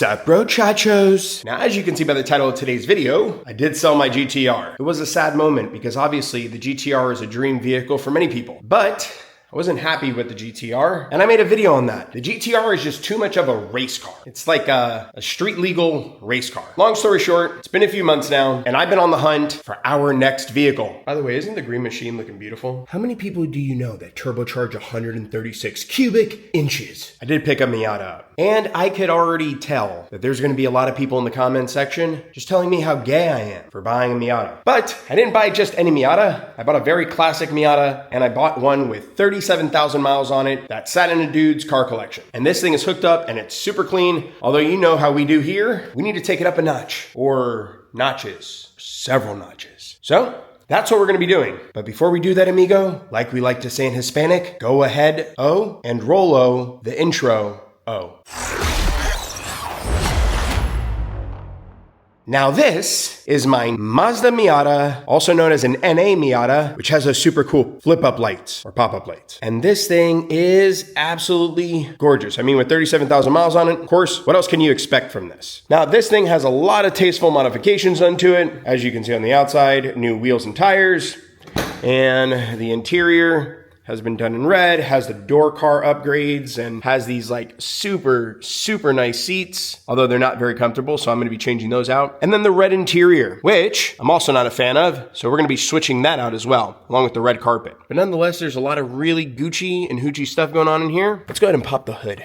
Sup, bro chachos? Now, as you can see by the title of today's video, I did sell my GTR. It was a sad moment because obviously the GTR is a dream vehicle for many people, but I wasn't happy with the GTR, and I made a video on that. The GTR is just too much of a race car. It's like a street legal race car. Long story short, it's been a few months now, and I've been on the hunt for our next vehicle. By the way, isn't the green machine looking beautiful? How many people do you know that turbocharge 136 cubic inches? I did pick a Miata up, and I could already tell that there's gonna be a lot of people in the comment section just telling me how gay I am for buying a Miata. But I didn't buy just any Miata. I bought a very classic Miata, and I bought one with 37,000 miles on it that sat in a dude's car collection. And this thing is hooked up and it's super clean. Although you know how we do here, we need to take it up a notch, or notches, several notches. So that's what we're gonna be doing. But before we do that, amigo, like we like to say in Hispanic, go ahead, oh, and rolo the intro, oh. Now this is my Mazda Miata, also known as an NA Miata, which has a super cool flip-up lights or pop-up lights. And this thing is absolutely gorgeous. I mean, with 37,000 miles on it, of course, what else can you expect from this? Now, this thing has a lot of tasteful modifications done to it. As you can see on the outside, new wheels and tires, and the interior has been done in red, has the door car upgrades, and has these like super nice seats, although they're not very comfortable, so I'm gonna be changing those out. And then the red interior, which I'm also not a fan of, so we're gonna be switching that out as well, along with the red carpet. But nonetheless, there's a lot of really Gucci and hoochie stuff going on in here. Let's go ahead and pop the hood.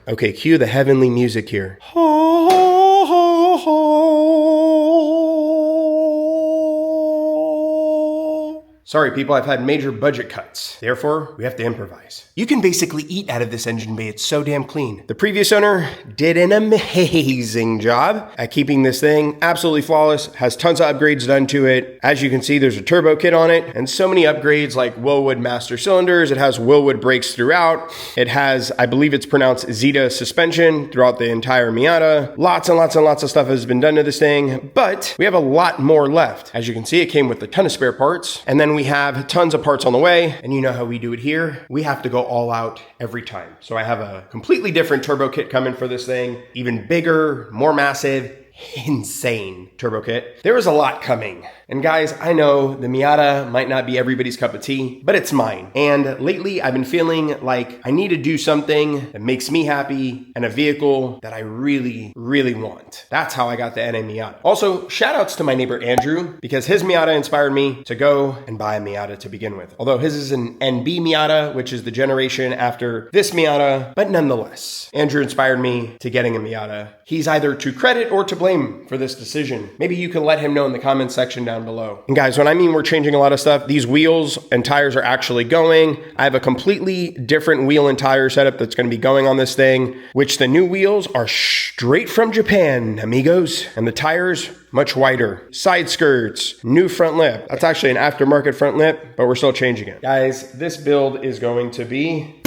Okay, cue the heavenly music here. Sorry people, I've had major budget cuts. Therefore, we have to improvise. You can basically eat out of this engine bay, it's so damn clean. The previous owner did an amazing job at keeping this thing absolutely flawless, has tons of upgrades done to it. As you can see, there's a turbo kit on it, and so many upgrades like Willwood master cylinders, it has Willwood brakes throughout, it has, I believe it's pronounced Zeta suspension throughout the entire Miata. Lots and lots and lots of stuff has been done to this thing, but we have a lot more left. As you can see, it came with a ton of spare parts, and then we have tons of parts on the way, and you know how we do it here. We have to go all out every time. So I have a completely different turbo kit coming for this thing, even bigger, more massive, insane turbo kit. There is a lot coming. And guys, I know the Miata might not be everybody's cup of tea, but it's mine. And lately I've been feeling like I need to do something that makes me happy and a vehicle that I really want. That's how I got the NA Miata. Also, shout outs to my neighbor Andrew, because his Miata inspired me to go and buy a Miata to begin with. Although his is an NB Miata, which is the generation after this Miata, but nonetheless, Andrew inspired me to getting a Miata. He's either to credit or to blame for this decision. Maybe you can let him know in the comments section down below. And guys, when I mean we're changing a lot of stuff, these wheels and tires are actually going. I have a completely different wheel and tire setup that's going to be going on this thing, which the new wheels are straight from Japan, amigos. And the tires, much wider. Side skirts, new front lip. That's actually an aftermarket front lip, but we're still changing it. Guys, this build is going to be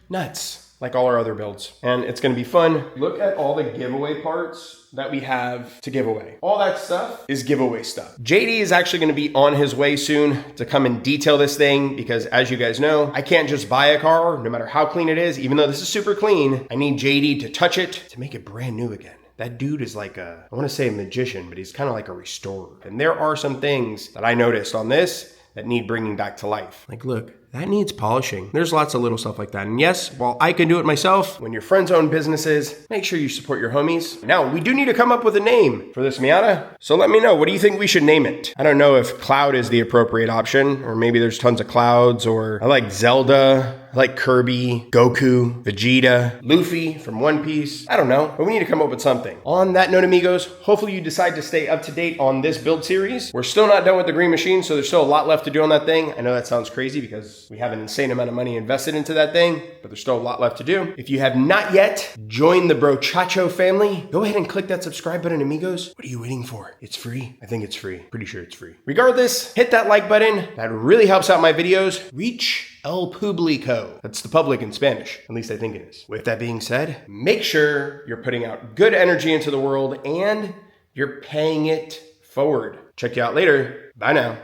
nuts, like all our other builds. And it's gonna be fun. Look at all the giveaway parts that we have to give away. All that stuff is giveaway stuff. JD is actually gonna be on his way soon to come and detail this thing, because as you guys know, I can't just buy a car, no matter how clean it is, even though this is super clean, I need JD to touch it to make it brand new again. That dude is like I wanna say a magician, but he's kind of like a restorer. And there are some things that I noticed on this that need bringing back to life. Like look, that needs polishing. There's lots of little stuff like that. And yes, while I can do it myself, when your friends own businesses, make sure you support your homies. Now, we do need to come up with a name for this Miata. So let me know, what do you think we should name it? I don't know if Cloud is the appropriate option, or maybe there's tons of clouds, or I like Zelda, I like Kirby, Goku, Vegeta, Luffy from One Piece. I don't know, but we need to come up with something. On that note, amigos, hopefully you decide to stay up to date on this build series. We're still not done with the green machine, so there's still a lot left to do on that thing. I know that sounds crazy because we have an insane amount of money invested into that thing, but there's still a lot left to do. If you have not yet joined the Bro Chacho family, go ahead and click that subscribe button, amigos. What are you waiting for? It's free. I think it's free. Pretty sure it's free. Regardless, hit that like button. That really helps out my videos. Reach El Publico. That's the public in Spanish. At least I think it is. With that being said, make sure you're putting out good energy into the world and you're paying it forward. Check you out later. Bye now.